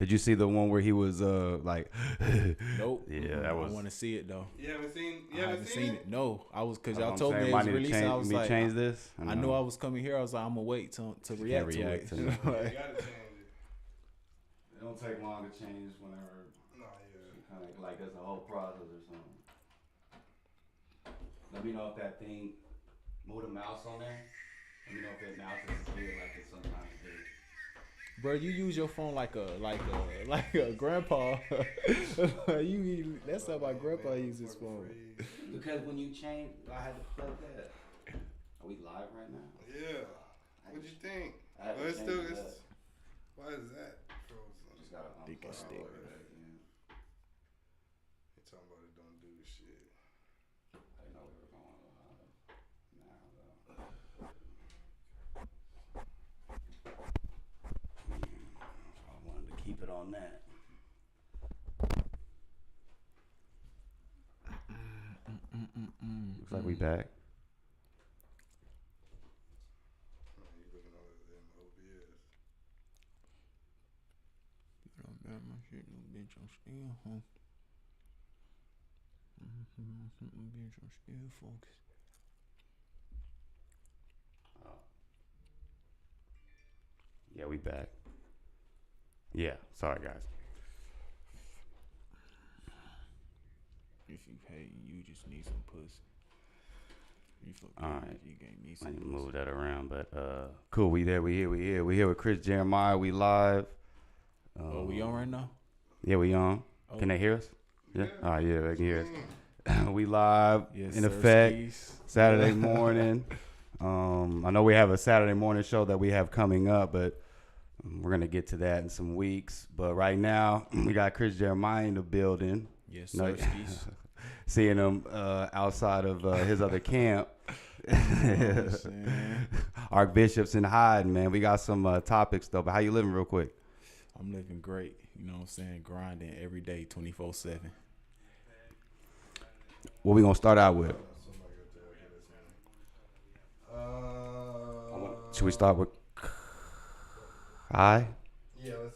Did you see the one where he was like? Nope. Yeah, that was. I want to see it though. You haven't seen it? No, I was because That's y'all what told I'm me saying. it was Might need to released. I was change like, this. I knew I was coming here. I was like, I'm gonna wait to react to it. to You gotta change it. It don't take long to change whenever. No, yeah. Kind of like there's a whole process or something. Let me know if that thing move the mouse on there. Let me know if it mouse is clear like it's sometimes do. Bro, you use your phone like a grandpa. That's how my grandpa uses his phone. Because when you change, I had to plug that. Are we live right now? Yeah. What'd you think? I Well, it's still. Why is that frozen? Just gotta Think it's still. You talking about it don't do shit. I didn't know we were going live now though. I wanted to keep it on that. Looks like we back. You looking over them OBS. Man, my shit, no bitch, I'm still home. Bitch, I'm still focused. Yeah, we back. Yeah, sorry guys. If you pay, you just need some pussy. You fucking All right. you gave me I some need to pussy. move that around, but cool. We here with Chris Jeremiah. We live. We on right now? Yeah, we on. Oh. Can they hear us? Yeah. All right, yeah, they can hear us. We live Yes, in sir, effect. skis. Saturday morning. I know we have a Saturday morning show that we have coming up, but we're gonna get to that in some weeks. But right now, we got Chris Jeremiah in the building. Yes, No, sir, skis. seeing him outside of his other camp. Archbishop's in hiding, man. We got some topics though. But how you living, real quick? I'm living great. You know what I'm saying? Grinding every day, 24/7. What we gonna start out with? Should we start with I? Yeah, let's.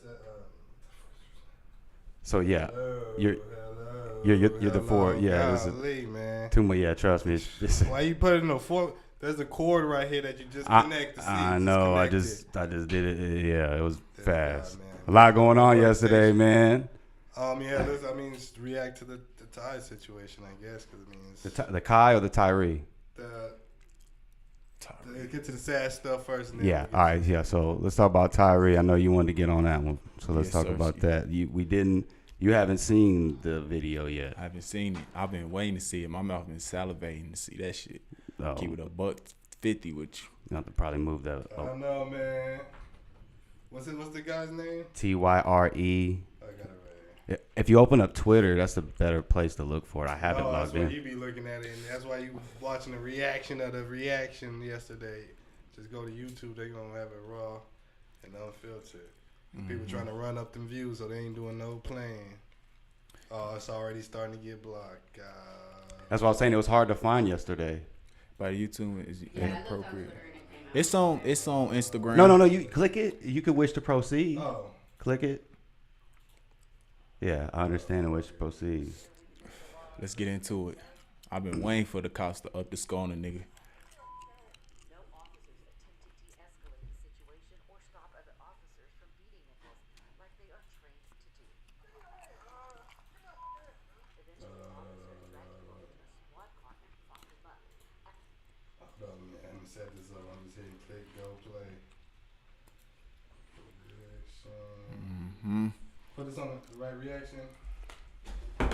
So yeah, Hello, you're the four. Yeah, this is man. too much. Yeah, trust me. Why you putting the four? There's a cord right here that you just connect. I know. I just did it. Yeah, it was fast. man. A lot going on yesterday, man. Yeah. Just react to the Ty situation, I guess, because The Kai or the Tyree? Get to the sad stuff first. And then Yeah. All right. Yeah. So let's talk about Tyree. I know you wanted to get on that one, so let's talk about that. You haven't seen the video yet. I haven't seen it. I've been waiting to see it. My mouth been salivating to see that shit. Oh. Keep it $150 with you. You have to probably move that. I don't know, man. What's the guy's name? Tyre. I got it right. If you open up Twitter, that's a better place to look for it. I haven't logged that's in. why you be looking at it, and that's why you watching the reaction of the reaction yesterday. Just go to YouTube. They gonna have it raw and unfiltered. People trying to run up them views, so they ain't doing no playing. Oh, it's already starting to get blocked. That's why I was saying it was hard to find yesterday. But YouTube is inappropriate. It's on Instagram. No. You click it. You could wish to proceed. Oh. Click it. Yeah, I understand and wish to proceed. Let's get into it. I've been waiting for the cops to up the score on a nigga. Set this up. I'm just hitting click, go play. Reaction. Put this on the right reaction. No,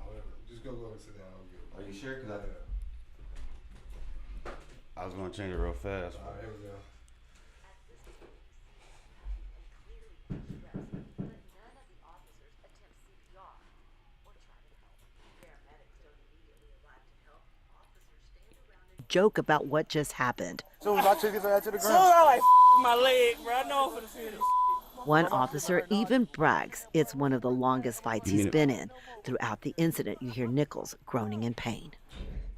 whatever. Just go and sit down. Are you sure? Cause I was gonna change it real fast. All right, here we go. Joke about what just happened. So I took his ass to the ground. I like my leg, bro. I know I'm finna see this. One officer even brags it's one of the longest fights he's been in. Throughout the incident, you hear Nichols groaning in pain.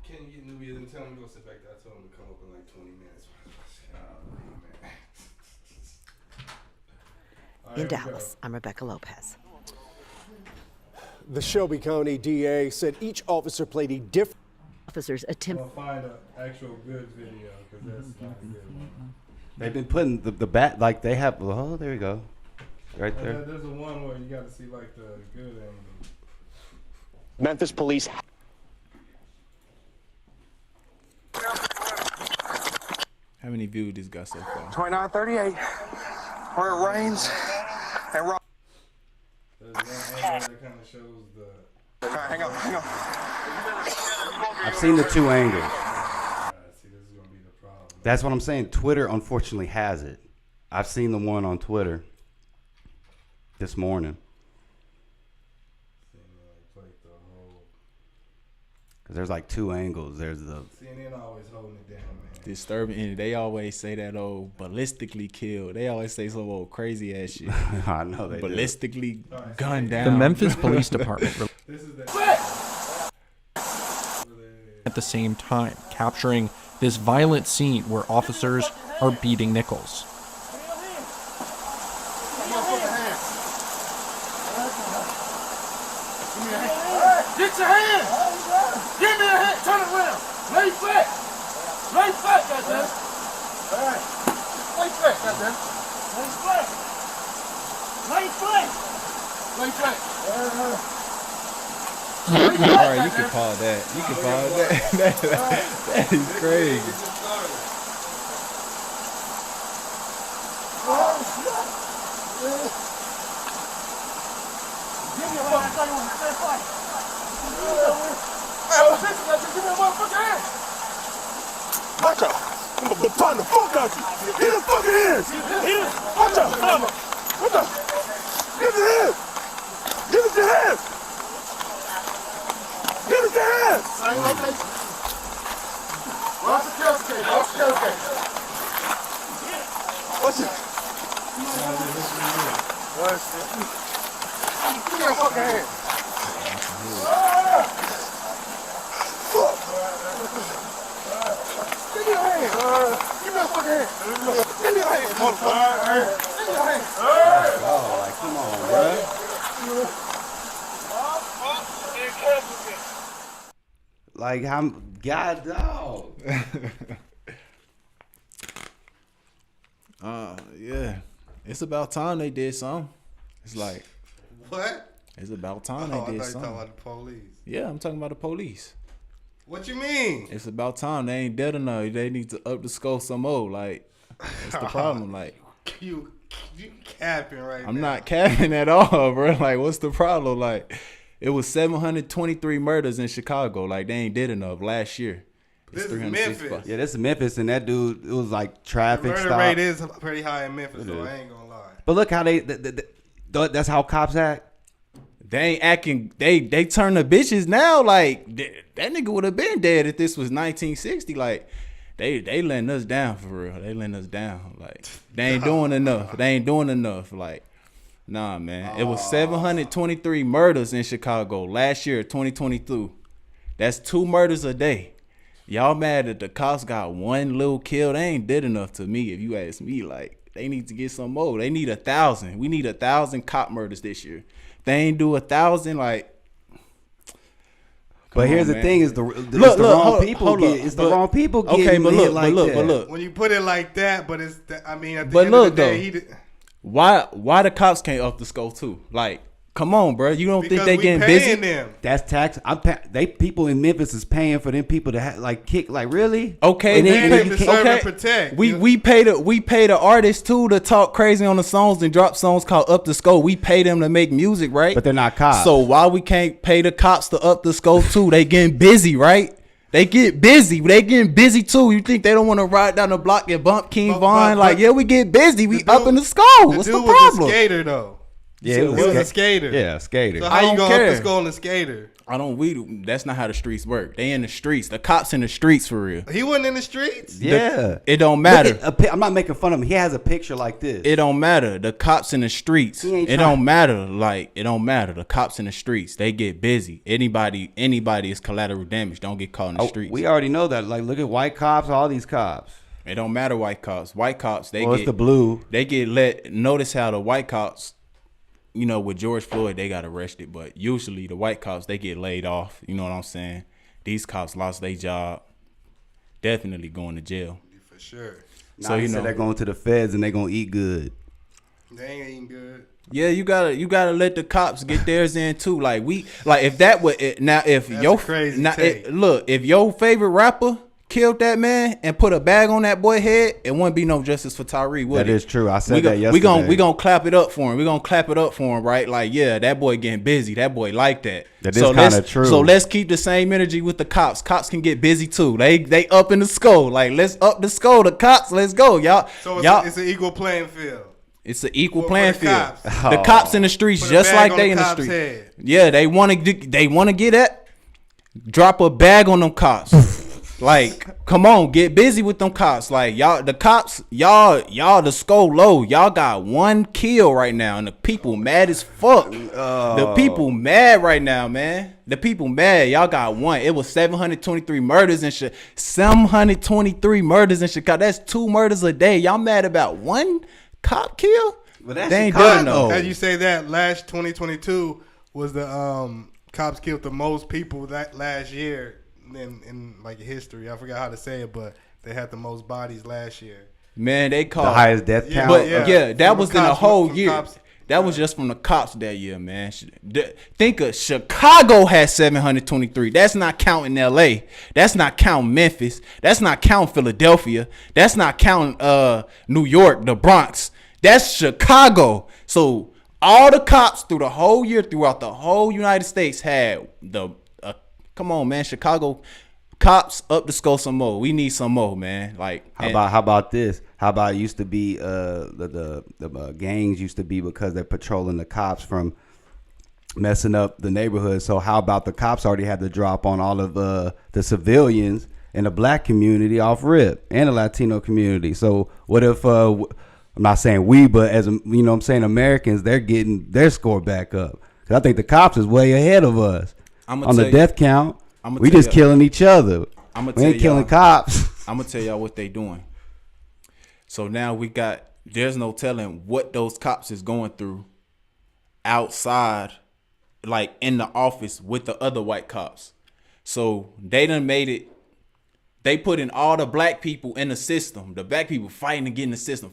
Can you get Nubia and tell him to go sit back there? I told him to come up in like 20 minutes. In Dallas, I'm Rebecca Lopez. The Shelby County DA said each officer played a different. Officers attempt. I'll find an actual good video because that's not a good one. They've been putting the bat like they have. Oh, there you go, right there. There's a one where you got to see like the good angle. Memphis police. How many views this got so far? 2938, where it rains and rock. There's one angle that kind of shows the. Hang on. I've seen the two angles. See, this is gonna be the problem. That's what I'm saying. Twitter unfortunately has it. I've seen the one on Twitter this morning. Because there's like two angles. There's the CNN always holding it down, man. Disturbing, and they always say that old ballistically killed. They always say some old crazy ass shit. I know they Ballistically gunned down. The Memphis Police Department This is the. at the same time capturing this violent scene where officers are beating Nichols. Get your hand! Give me a hand! Turn around! Lay flat! Lay flat, goddamn! Alright. Lay flat, goddamn! Lay flat! Lay flat! Lay flat! All right, you can pause that. You can pause that. That is crazy. Give me a fucking fight! Hey, give me a motherfucking hand! Watch out! I'm gonna baton the fuck out you! Get his fucking hands! Watch out! Watch out! Give us your hands! Give us your hands! Give us your hands! Watch the kill cage! Watch the kill cage! Watch it! Give me a fucking hand! Give me a hand! Give me a fucking hand! Give me a hand, motherfucker! Give me a hand! Oh, like, come on, bro. Like, I'm God dog. Yeah. It's about time they did something. It's like, What? it's about time Oh, I thought they you did were talking something. about the police. Yeah, I'm talking about the police. What you mean? It's about time. They ain't dead enough. They need to up the scope some more. Like, what's the problem? Like, You capping right now. I'm not capping at all, bro. Like, what's the problem? Like, it was 723 murders in Chicago. Like, they ain't did enough last year. This is 365. Memphis. Yeah, this is Memphis, and that dude, it was like traffic Murder stop. rate is pretty high in Memphis, It though. is. I ain't gonna lie. But look how that's how cops act. They ain't acting. They turn the bitches now. Like, that nigga would have been dead if this was 1960. Like, they letting us down for real. They letting us down. Like, they ain't doing enough. They ain't doing enough. Like, nah, man. It was 723 murders in Chicago last year, 2022. That's 2 murders a day. Y'all mad that the cops got one little kill? They ain't did enough to me. If you ask me, like, they need to get some more. They need 1,000. We need 1,000 cop murders this year. They ain't do 1,000, like. But here's the man. thing: is the Look, wrong hold people up. get it's the wrong people getting Okay, but hit look, like that. but look. When you put it like that, but it's, I mean, at the But end look, of the day, though. he did. Why the cops can't up the scope too? Like, come on, bro. You don't Because think they we getting paying busy? them. That's tax. They people in Memphis is paying for them people to like kick. Like really? Okay, And then Paying you them to can't- serve and protect. We pay the artists too to talk crazy on the songs and drop songs called Up the Scope. We pay them to make music, right? But they're not cops. So why we can't pay the cops to up the scope too? They getting busy, right? They get busy. They getting busy too. You think they don't want to ride down the block and bump King Von? Like, yeah, we get busy. We up in the scope. What's the dude was a problem? skater though. Yeah, He was a skater. Yeah, skater. So I how you don't gonna up care. the skull on a skater? That's not how the streets work. They in the streets. The cops in the streets for real. He wasn't in the streets. Yeah, It don't Look matter. at I'm not making fun of him. He has a picture like this. It don't matter. The cops in the streets. He ain't It trying- don't matter. Like, it don't matter. The cops in the streets. They get busy. Anybody is collateral damage. Don't get caught in the streets. We already know that. Like, look at white cops, all these cops. It don't matter white cops. White cops, it's the blue. They get let. Notice how the white cops, with George Floyd, they got arrested, but usually the white cops, they get laid off. You know what I'm saying? These cops lost their job. Definitely going to jail. For sure. So they're going to the feds and they're gonna eat good. They ain't eating good. Yeah, you gotta let the cops get theirs in too. If that would if That's your a crazy take. if your favorite rapper killed that man and put a bag on that boy's head, it wouldn't be no justice for Tyree, would it? That is true. I said that yesterday. We gonna clap it up for him. We gonna clap it up for him, right? Like, yeah, that boy getting busy. That boy like that. That is kind of true. So let's keep the same energy with the cops. Cops can get busy too. They up in the skull. Like, let's up the skull. The cops, let's go, y'all. So it's an equal playing field. It's an equal playing the field. cops. The cops in the streets, Put a just bag like on they the in the cop's street. head. Yeah, they want to get at. Drop a bag on them cops. Like, come on, get busy with them cops. Like, y'all, the cops, y'all, the skull low. Y'all got 1 kill right now, and the people mad as fuck. The people mad right now, man. The people mad. Y'all got 1. It was 723 murders and shit. 723 murders in Chicago. That's 2 murders a day. Y'all mad about 1 cop kill? But that's They ain't Chicago. doing no. As you say that, last 2022 was the cops killed the most people that last year in like history. I forgot how to say it, but they had the most bodies last year. Man, they called The highest death count. But Yeah. that From was the in a cops, whole from year. cops. That was just from the cops that year, man. Think of Chicago had 723. That's not counting LA. That's not counting Memphis. That's not counting Philadelphia. That's not counting New York, the Bronx. That's Chicago. So all the cops through the whole year, throughout the whole United States, had come on, man, Chicago cops up the skull some more. We need some more, man. Like, How about this? How about it used to be the gangs used to be because they're patrolling the cops from messing up the neighborhood. So how about the cops already had to drop on all of the civilians in the black community off rip and the Latino community. So what if I'm not saying we, but as I'm saying, Americans, they're getting their score back up. Cause I think the cops is way ahead of us on the death count. We just killing each other. We ain't killing cops. I'm gonna tell y'all what they doing. So now there's no telling what those cops is going through outside, like in the office with the other white cops. So they done made it. They put in all the black people in the system. The black people fighting to get in the system,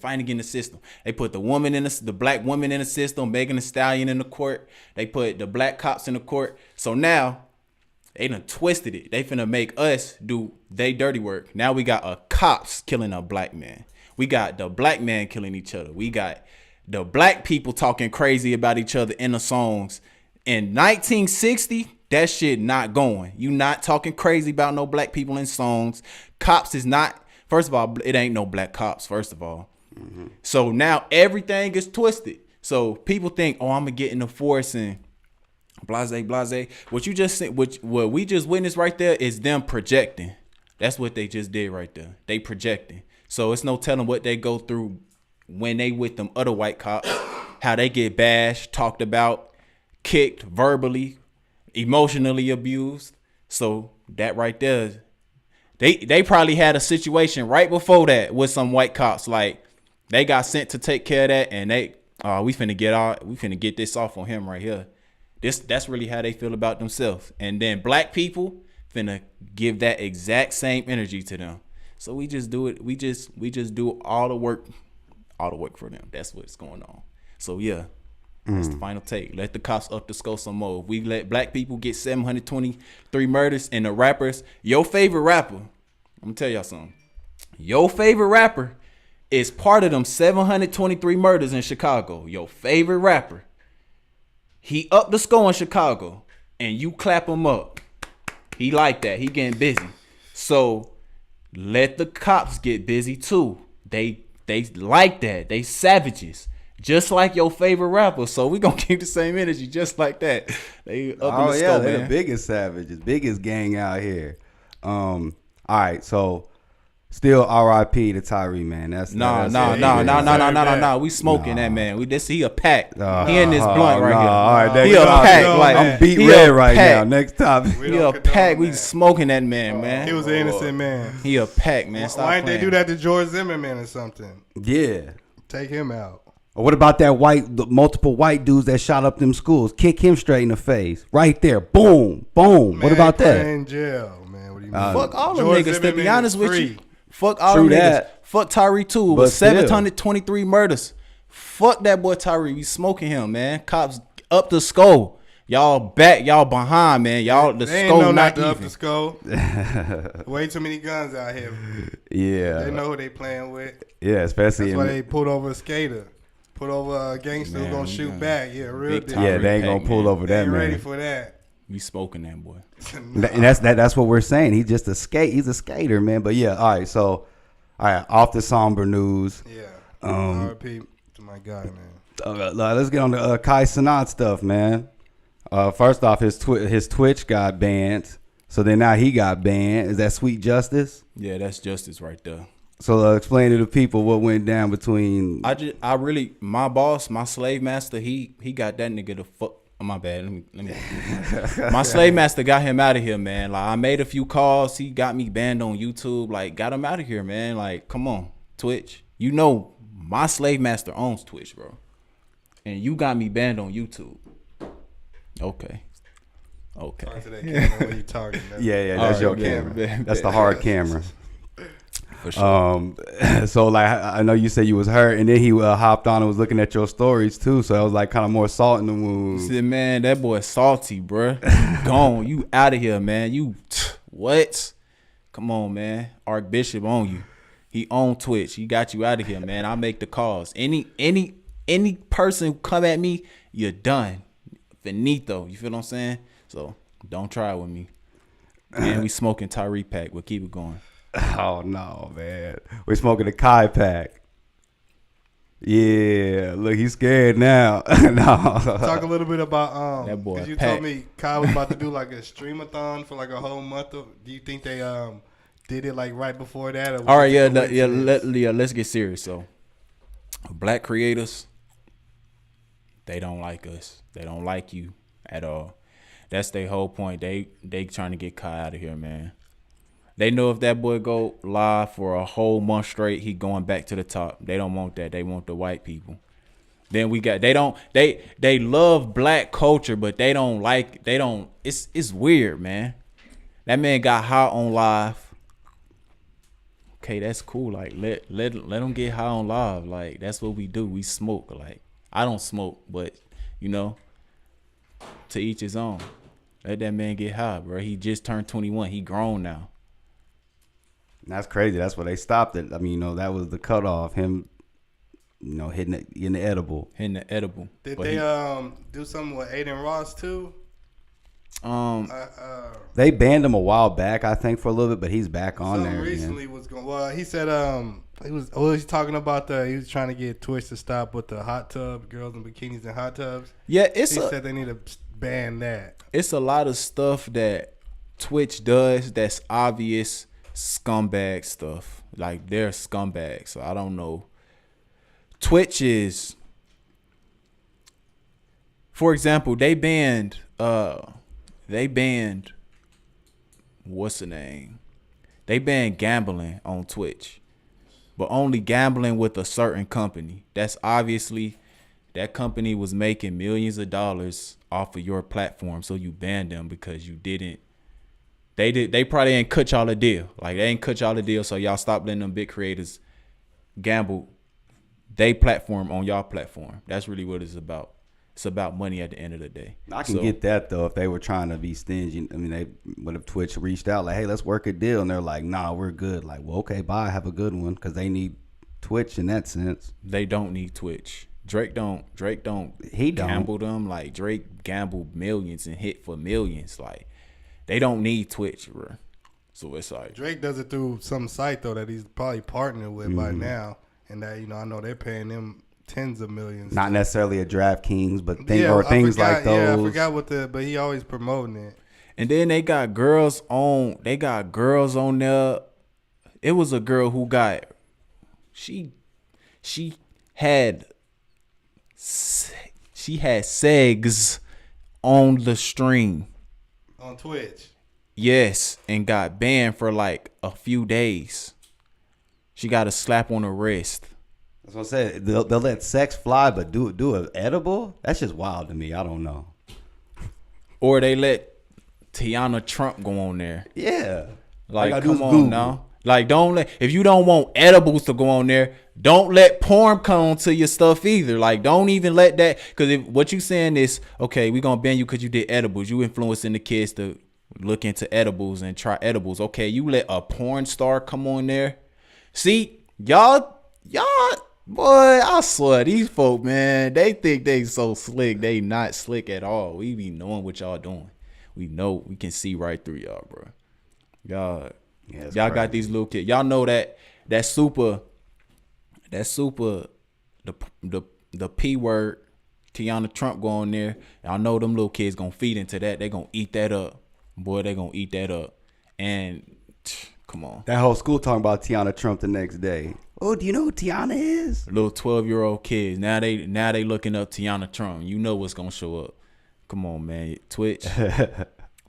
They put the black woman in the system, Megan Thee Stallion in the court. They put the black cops in the court. So now they done twisted it. They finna make us do they dirty work. Now we got a cops killing a black man. We got the black man killing each other. We got the black people talking crazy about each other in the songs. In 1960, that shit not going. You not talking crazy about no black people in songs. Cops is not, first of all, it ain't no black cops, first of all. Mm-hmm. So now everything is twisted. So people think, oh, I'm gonna get in the force and blase. What we just witnessed right there is them projecting. That's what they just did right there. They projecting. So it's no telling what they go through when they with them other white cops, how they get bashed, talked about, kicked verbally, emotionally abused. So that right there, they probably had a situation right before that with some white cops. Like, they got sent to take care of that, and we finna get this off on him right here. That's really how they feel about themselves. And then black people finna give that exact same energy to them. So we just do it. We just do all the work for them. That's what's going on. So yeah, that's the final take. Let the cops up the skull some more. If we let black people get 723 murders and the rappers, your favorite rapper, I'm gonna tell y'all something. Your favorite rapper is part of them 723 murders in Chicago. Your favorite rapper. He up the skull in Chicago and you clap him up. He like that. He getting busy. So let the cops get busy too. They like that. They savages. Just like your favorite rapper. So we gonna keep the same energy just like that. They up in the skull, they're man. the biggest savages, biggest gang out here. All right, so Still R.I.P. to Tyree, man. No. We smoking that man. He a pack. He in this blunt right here. All right, He a pack. Like I'm beat he red a right pack. now. Next time. He a pack. We smoking that man. He was an innocent man. He a pack, man. Stop Why didn't they playing. do that to George Zimmerman or something? Yeah. Take him out. Or what about the multiple white dudes that shot up them schools? Kick him straight in the face. Right there. Boom. Boom. What about that? In jail, man. What do you mean? Fuck all them George niggas, to Zimmerman be honest is with free. you. Fuck all True them niggas. that. Fuck Tyree too. It But was still. 723 murders. Fuck that boy Tyree. We smoking him, man. Cops up the skull. Y'all back. Y'all behind, man. Y'all the They ain't skull know not not to up even. the skull. Way too many guns out here. Yeah. They know who they playing with. Yeah, especially That's in why they pulled over a skater. Put over a gangster who's gonna shoot back. Yeah, real Big deal. time. yeah, they ain't gonna Pac, pull man. over They that ain't man. ready for that. We smoking that boy. And that's what we're saying. He's just a skate. He's a skater, man. But yeah, all right. So, all right, off the somber news. Yeah. R.I.P. to my guy, man. Let's get on the Kai Cenat stuff, man. First off, his Twitch got banned. So then now he got banned. Is that sweet justice? Yeah, that's justice right there. So explain to the people what went down between. I really, my boss, my slave master, he got that nigga the fuck. Oh, my bad. Let me. My slave master got him out of here, man. Like I made a few calls. He got me banned on YouTube. Like got him out of here, man. Like come on, Twitch. You know my slave master owns Twitch, bro. And you got me banned on YouTube. Okay. Talk to that camera when you talking. Yeah, that's your right, camera. man. That's the hard camera. For sure. So like I know you said you was hurt, and then he hopped on and was looking at your stories too. So it was like kind of more salt in the wound. Said, man, that boy salty, bruh. You gone. You out of here, man. You what? Come on, man. Archbishop on you. He on Twitch. He got you out of here, man. I make the calls. Any person who come at me, you're done. Finito. You feel what I'm saying? So don't try it with me. And we smoking Tyree pack. We'll keep it going. Oh no, man. We're smoking a Kai pack. Yeah, look, he's scared now. No. Talk a little bit about That boy 'cause you Pac. told me Kyle was about to do like a streamathon for like a whole month. Do you think they did it like right before that? Or was All right, it yeah, coincidence? let's get serious. So, black creators, they don't like us. They don't like you at all. That's their whole point. They trying to get Kai out of here, man. They know if that boy go live for a whole month straight, he going back to the top. They don't want that. They want the white people. Then we got they love black culture, but it's weird, man. That man got high on live. Okay, that's cool. Like let him get high on live. Like that's what we do. We smoke. Like I don't smoke, but you know, to each his own. Let that man get high, bro. He just turned 21. He grown now. That's crazy. That's where they stopped it. I mean, that was the cutoff. Him, hitting it in the edible. Hitting the edible. Did But they do something with Aiden Ross too? They banned him a while back, I think, for a little bit, but he's back on Something there. recently was going. Well, he said he's talking about he was trying to get Twitch to stop with the hot tub girls in bikinis and hot tubs. Yeah, He said they need to ban that. it's a lot of stuff that Twitch does that's obvious scumbag stuff. Like they're scumbags. So I don't know. Twitch is, for example, they banned what's the name? They banned gambling on Twitch. But only gambling with a certain company. That's obviously that company was making millions of dollars off of your platform, so you banned them because you didn't. They probably ain't cut y'all a deal. Like they ain't cut y'all a deal, so y'all stop letting them big creators gamble they platform on y'all platform. That's really what it's about. It's about money at the end of the day. I can get that though if they were trying to be stingy. I mean, what if Twitch reached out like, "Hey, let's work a deal," and they're like, "Nah, we're good." Like, well, okay, bye, have a good one, because they need Twitch in that sense. They don't need Twitch. Drake don't He don't. gamble them. Like Drake gambled millions and hit for millions. Like they don't need Twitch, bro. So it's like Drake does it through some site though that he's probably partnered with by now, and that I know they're paying them tens of millions. Not necessarily a DraftKings, but I things forgot- like those. Yeah, I forgot but he always promoting it. And then they got girls on there it was a girl who got she had segs on the stream on Twitch. Yes, and got banned for like a few days. She got a slap on her wrist. That's what I said. They'll let sex fly, but do an edible? That's just wild to me. I don't know. Or they let Tiana Trump go on there. Yeah. Like, come on now. Like, don't let, if you don't want edibles to go on there, don't let porn come to your stuff either. Like, don't even let that, because if what you saying is, okay, we gonna ban you because you did edibles. You influencing the kids to look into edibles and try edibles. Okay, you let a porn star come on there. See, y'all, boy, I swear, these folk, man, they think they so slick. They not slick at all. We be knowing what y'all doing. We know, we can see right through y'all, bro. Y'all got these little kids. Y'all know that super, the P word, Tiana Trump go on there. Y'all know them little kids gonna feed into that. They gonna eat that up. Boy, they gonna eat that up. And come on. That whole school talking about Tiana Trump the next day. Oh, do you know who Tiana is? Little 12-year-old kids. Now they looking up Tiana Trump. You know what's gonna show up. Come on, man. Twitch.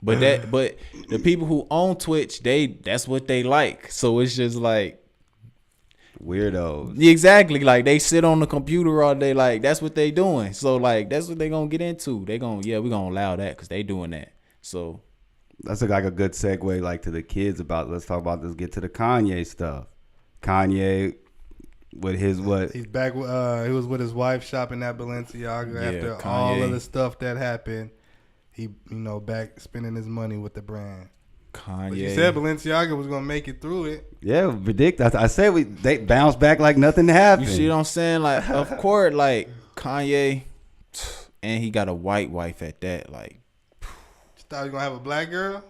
But the people who own Twitch, that's what they like. So it's just like weirdos. Exactly. Like they sit on the computer all day. Like that's what they doing. So like that's what they gonna get into. They gonna we're gonna allow that because they doing that. So that's like a good segue like to the kids about. Let's talk about this. Get to the Kanye stuff. Kanye with his what? He's back. He was with his wife shopping at Balenciaga after Kanye. all of the stuff that happened. He, back spending his money with the brand. Kanye. But you said Balenciaga was gonna make it through it. Yeah, ridiculous. I said they bounced back like nothing happened. You see what I'm saying? Like, of course, like Kanye, and he got a white wife at that. Like, you thought he was gonna have a black girl?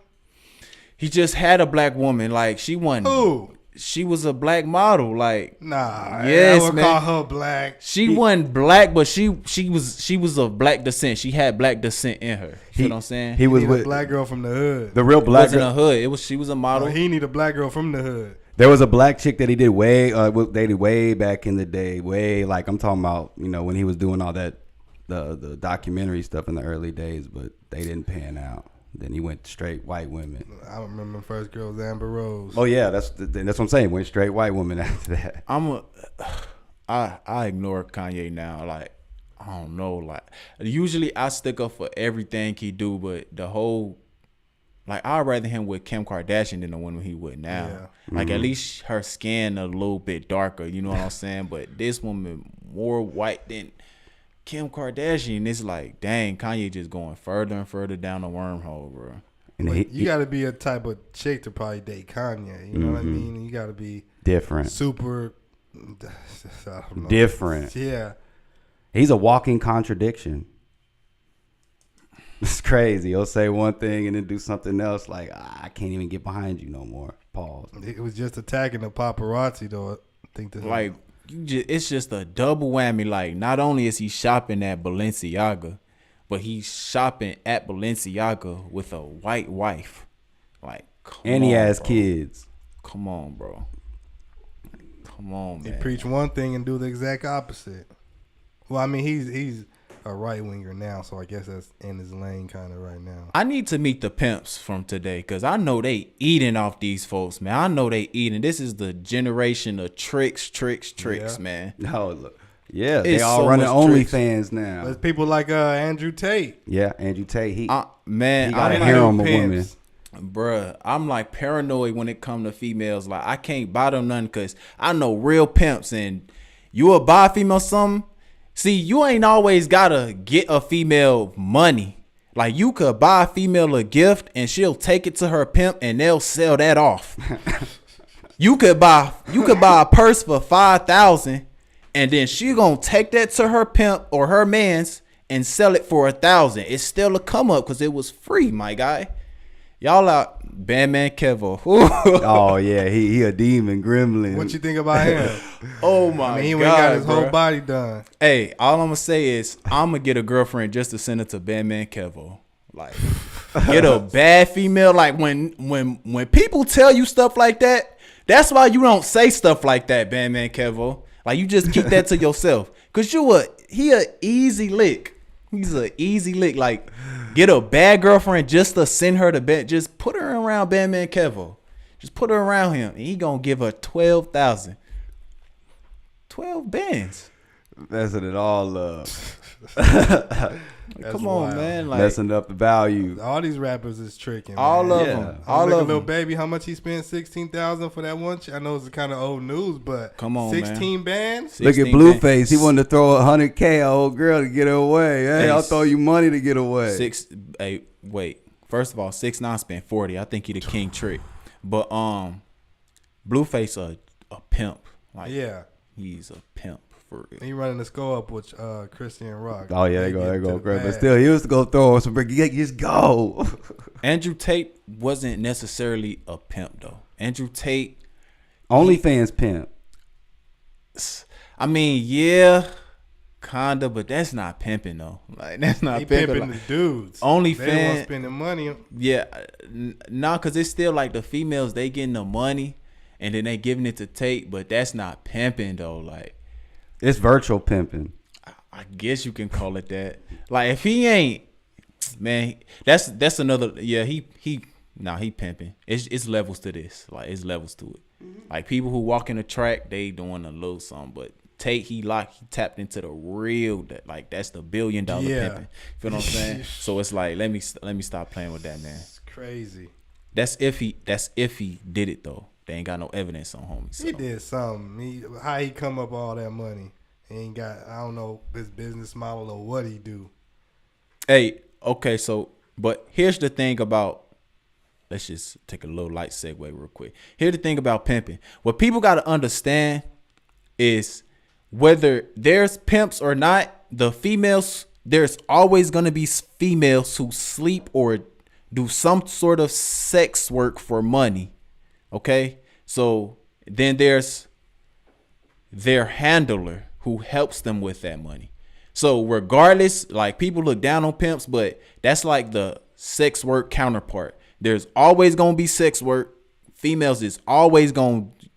He just had a black woman. Like, she wasn't. Who? She was a black model. Like, nah, yes, I would man. call her black. She wasn't black, but she was of black descent. She had black descent in her. You know what I'm saying? He was with a black girl from the hood. The real black girl. It wasn't a hood. She was a model. No, he need a black girl from the hood. There was a black chick that he did way back in the day. Way like I'm talking about, when he was doing all that the documentary stuff in the early days, but they didn't pan out. Then he went straight white women. I remember the first girl was Amber Rose. Oh yeah, that's what I'm saying. Went straight white women after that. I ignore Kanye now. Like, I don't know. Like, usually I stick up for everything he do, but the whole, like, I'd rather him with Kim Kardashian than the one he with now. Yeah. Like, at least her skin a little bit darker. You know what I'm saying? But this woman more white than Kim Kardashian. It's like, dang, Kanye just going further and further down the wormhole, bro. And you got to be a type of chick to probably date Kanye. You know what I mean? You got to be different, super different. Yeah, he's a walking contradiction. It's crazy. He'll say one thing and then do something else. Like, I can't even get behind you no more. Pause. It was just attacking the paparazzi, though. I think this like. It's just a double whammy. Like, not only is he shopping at Balenciaga, but he's shopping at Balenciaga with a white wife. Like, and he has kids. Come on, bro. Come on, man. He preach one thing and do the exact opposite. Well, I mean, he's a right winger now, so I guess that's in his lane kind of right now. I need to meet the pimps from today because I know they eating off these folks, man. I know they eating. This is the generation of tricks, man. No, look. Yeah, they all running OnlyFans now. There's people like Andrew Tate. Yeah, Andrew Tate. He got a harem of women. Bruh, I'm like paranoid when it come to females. Like, I can't buy them none because I know real pimps, and you will buy a female something. See, you ain't always gotta get a female money. Like, you could buy a female a gift and she'll take it to her pimp and they'll sell that off. You could buy a purse for $5,000 and then she gonna take that to her pimp or her man's and sell it for $1,000. It's still a come up because it was free, my guy. Y'all out, Bandman Kevo. Oh yeah, he a demon gremlin. What you think about him? Oh my god, he got his whole body done. Hey, all I'm gonna say is I'm gonna get a girlfriend just to send it to Bandman Kevo. Like, get a bad female. Like, when people tell you stuff like that, That's why you don't say stuff like that, Bandman Kevo. Like, you just keep that to yourself. Cause he a easy lick. He's a easy lick. Like, get a bad girlfriend just to send her to bed. Just put her around Bandman Kevo. Just put her around him, and he gonna give her 12,000. 12 bands. Messing it all up. Come on, wild. man. Like, Messing up the value. All these rappers is tricking. all man. of Yeah. them. All All of Lil them. Baby, how much he spent? 16,000 for that one. I know it's kind of old news, but Come on, 16 bands. Look at 16 Blueface. bands. He wanted to throw 100K at old girl to get her away. Hey, I'll throw you money to get away. Wait. First of all, 6ix9ine spent 40. I think he the king trick. But Blueface a pimp. Like, Yeah, he's a pimp for real. he running the score up with Christian Rock. Oh yeah, They there get go, to great. the But bag. still, he was to go throw some brick. Just go. Andrew Tate wasn't necessarily a pimp though. Andrew Tate, OnlyFans pimp. I mean, yeah, kinda, but that's not pimping though. Like, that's not He pimping. pimping Like, the dudes. OnlyFans- They want spending money. yeah, nah, cause it's still like the females, they getting the money and then they giving it to Tate, but that's not pimping though. Like, It's virtual pimping. I guess you can call it that. Like, if he ain't, man, that's another. Yeah, he pimping. It's levels to this. Like, it's levels to it. Like, people who walk in the track, they doing a little something, but Tate, he tapped into the real, like, that's the $1 billion Yeah. pimping. Feel what I'm saying? So it's like, let me stop playing with that, man. It's crazy. That's if he did it though. They ain't got no evidence on homie. So. He did something. How he come up all that money? He ain't got. I don't know his business model or what he do. Hey, okay, so, but here's the thing about, let's just take a little light segue real quick. Here's the thing about pimping. What people got to understand is whether there's pimps or not, the females, there's always going to be females who sleep or do some sort of sex work for money. Okay? So then there's their handler who helps them with that money. So regardless, like, people look down on pimps, but that's like the sex work counterpart. There's always going to be sex work. Females is always going to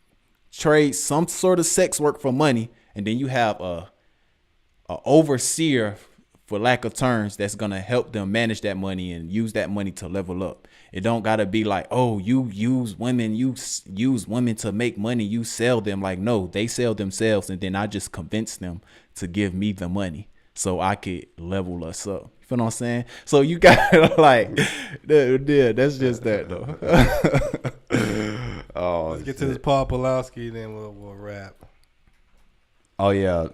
trade some sort of sex work for money. And then you have a overseer, for lack of terms, that's going to help them manage that money and use that money to level up. It don't got to be like, oh, you use women to make money. You sell them. Like, no, they sell themselves. And then I just convince them to give me the money so I could level us up. You feel what I'm saying? So you got like, yeah, that's just that though. Oh, Let's get to this Paul Pelosi, then we'll wrap. Oh yeah.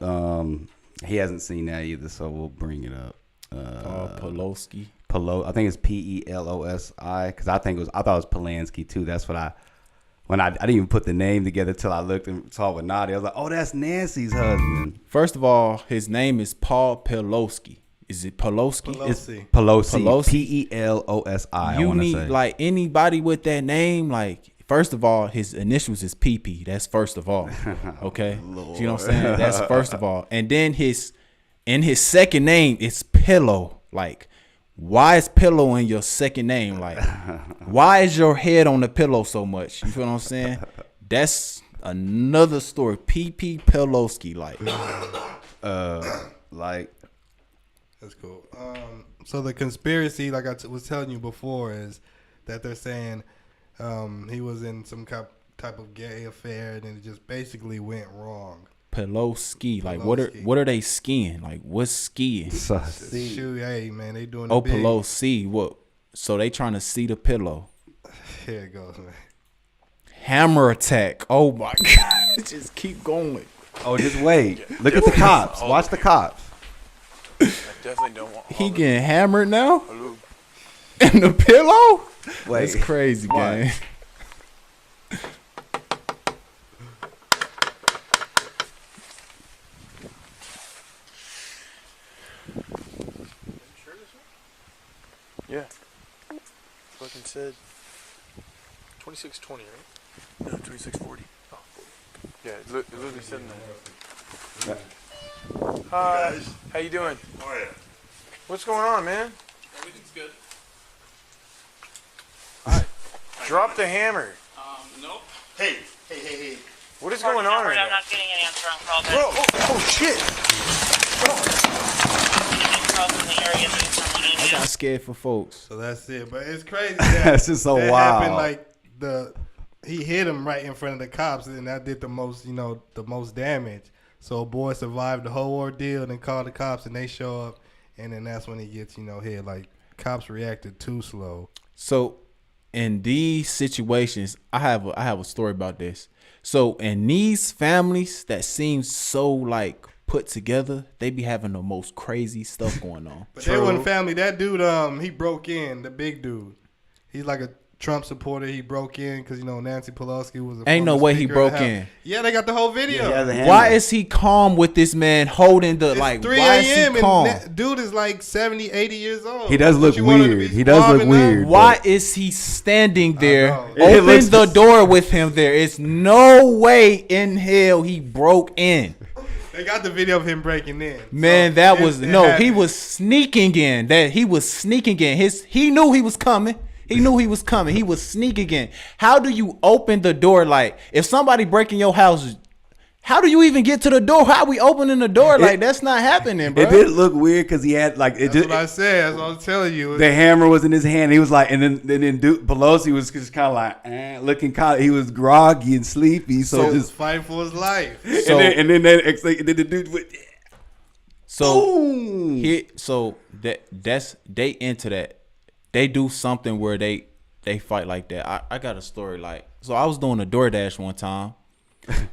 He hasn't seen that either, so we'll bring it up. Pelosi. I think it's Pelosi, because I thought it was Polanski too. That's what I didn't even put the name together till I looked and saw with Nadia. I was like, oh, that's Nancy's husband. First of all, his name is Paul Pelosi. Is it Pelosi? It's Pelosi. Pelosi. Pelosi. You need, like, anybody with that name, like, first of all, his initials is PP. That's first of all. Okay? You know what I'm saying? That's first of all. And then his second name is Pillow. Like, why is Pillow in your second name? Like, why is your head on the pillow so much? You feel what I'm saying? That's another story. PP Pelosi. Like, That's cool. So the conspiracy, like I was telling you before, is that they're saying he was in some type of gay affair and it just basically went wrong. Pelosi. Like, Pelosi. what are they skiing? Like, what's skiing? Shoot, hey man, they doing. Oh, the big. Pelosi. What? So they trying to see the pillow. Here it goes, man. Hammer attack. Oh my God. Just keep going. oh, just wait. Look at the cops. Watch the cops. I definitely don't want. He getting hammered now? In the pillow? Wait. That's crazy, gang. Yeah. Fucking said 2620, right? No, 2640. Oh, 40. Yeah, it literally said in there. Hi. How you doing? Oh yeah. What's going on, man? Everything's good. Drop the hammer. Nope. Hey, Hey. What is going on right now? I'm not getting an answer on call. Bro, oh shit. I got scared for folks. So that's it. But it's crazy. That, That's just so that wild. happened, like he hit him right in front of the cops, and that did the most damage. So a boy survived the whole ordeal, and called the cops, and they show up, and then that's when he gets hit. Like cops reacted too slow. So in these situations, I have a story about this. So in these families that seem so like put together, they be having the most crazy stuff going on. But they wasn't family. That dude, he broke in. The big dude, he's like a Trump supporter. He broke in because Nancy Pelosi was. Ain't no way he broke in. Yeah, they got the whole video. Why is he calm with this man holding the It's 3 Why is a.m. he calm? and dude is like 70, 80 years old. He does look Don't you want him to weird. be He does look suave enough? weird. Why is he standing there? It Open looks- the door with him there. It's no way in hell he broke in. They got the video of him breaking in. Man, So that it- was it no. He happened. was sneaking in. He was sneaking in. He knew he was coming. He knew he was coming. He was sneaking in. How do you open the door? Like if somebody breaking your house, how do you even get to the door? How we opening the door? Like that's not happening, bro. It did look weird because he had like it. That's what I said. That's what I was telling you. The hammer was in his hand. He was like, and then dude, Pelosi was just kind of like looking kind of. He was groggy and sleepy, so He was just fighting for his life. So- and then the dude went. Boom. That's they into that. They do something where they fight like that. I got a story like so. I was doing a DoorDash one time,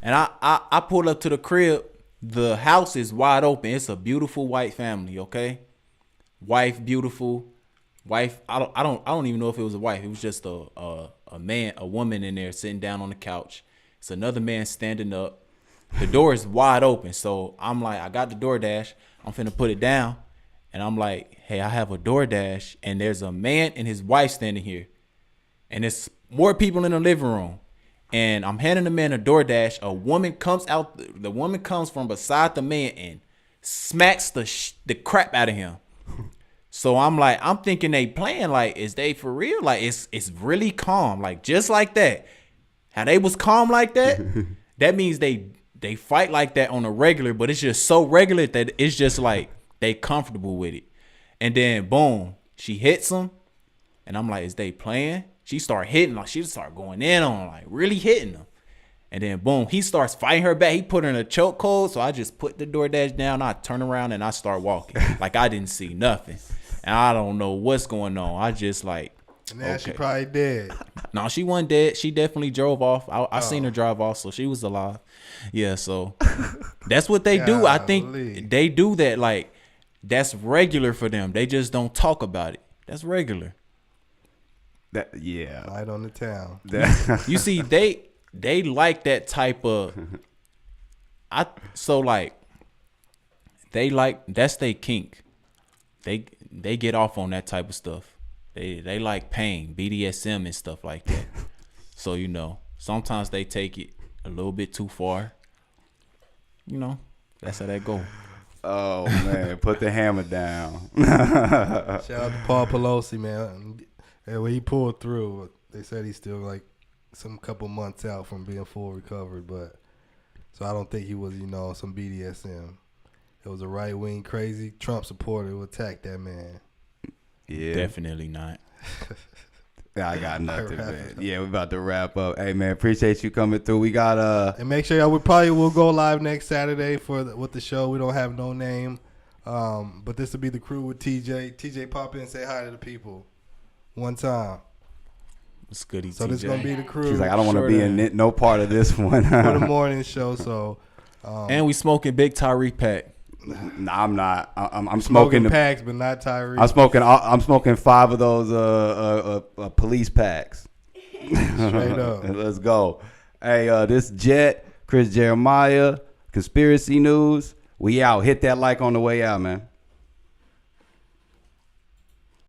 and I pulled up to the crib. The house is wide open. It's a beautiful white family. Okay, wife beautiful, wife. I don't even know if it was a wife. It was just a woman in there sitting down on the couch. It's another man standing up. The door is wide open. So I'm like, I got the DoorDash. I'm finna put it down. And I'm like, hey, I have a DoorDash. And there's a man and his wife standing here. And there's more people in the living room. And I'm handing the man a DoorDash. A woman comes out. The woman comes from beside the man and smacks the crap out of him. So I'm like, I'm thinking they playing. Like, is they for real? Like, it's really calm. Like, just like that. How they was calm like that, that means they fight like that on a regular, but it's just so regular that it's just like they comfortable with it. And then boom, she hits him, and I'm like, is they playing? She start hitting, like she start going in on, like really hitting him. And then boom, he starts fighting her back. He put her in a chokehold, so I just put the DoorDash down. I turn around and I start walking like I didn't see nothing, and I don't know what's going on. I just like. And now she probably dead. No, she wasn't dead. She definitely drove off. I seen her drive off, so she was alive. Yeah, so that's what they do. I think they do that. Like that's regular for them. They just don't talk about it. That's regular. Light on the town. You see, they like that type of. They like that's they kink. They get off on that type of stuff. They like pain, BDSM and stuff like that. So, sometimes they take it a little bit too far. That's how that go. Oh, man. Put the hammer down. Shout out to Paul Pelosi, man. And when he pulled through, they said he's still like some couple months out from being full recovered. But so I don't think he was, some BDSM. It was a right-wing, crazy Trump supporter who attacked that man. Yeah. Definitely not. I got nothing, man. Yeah, we're about to wrap up. Hey, man, appreciate you coming through. We got and make sure y'all, we probably will go live next Saturday with the show. We don't have no name, but this will be the crew with TJ. TJ, pop in and say hi to the people one time. It's goody. So this is gonna be the crew. He's like, I don't want to be in no part of this one for the morning show. So, and we smoking big Tyree pack. Nah, I'm not. I'm smoking packs, but not Tyree. I'm smoking 5 of those police packs. Straight up. Let's go. Hey, this Jet, Chris Jeremiah, Conspiracy News. We out. Hit that like on the way out, man.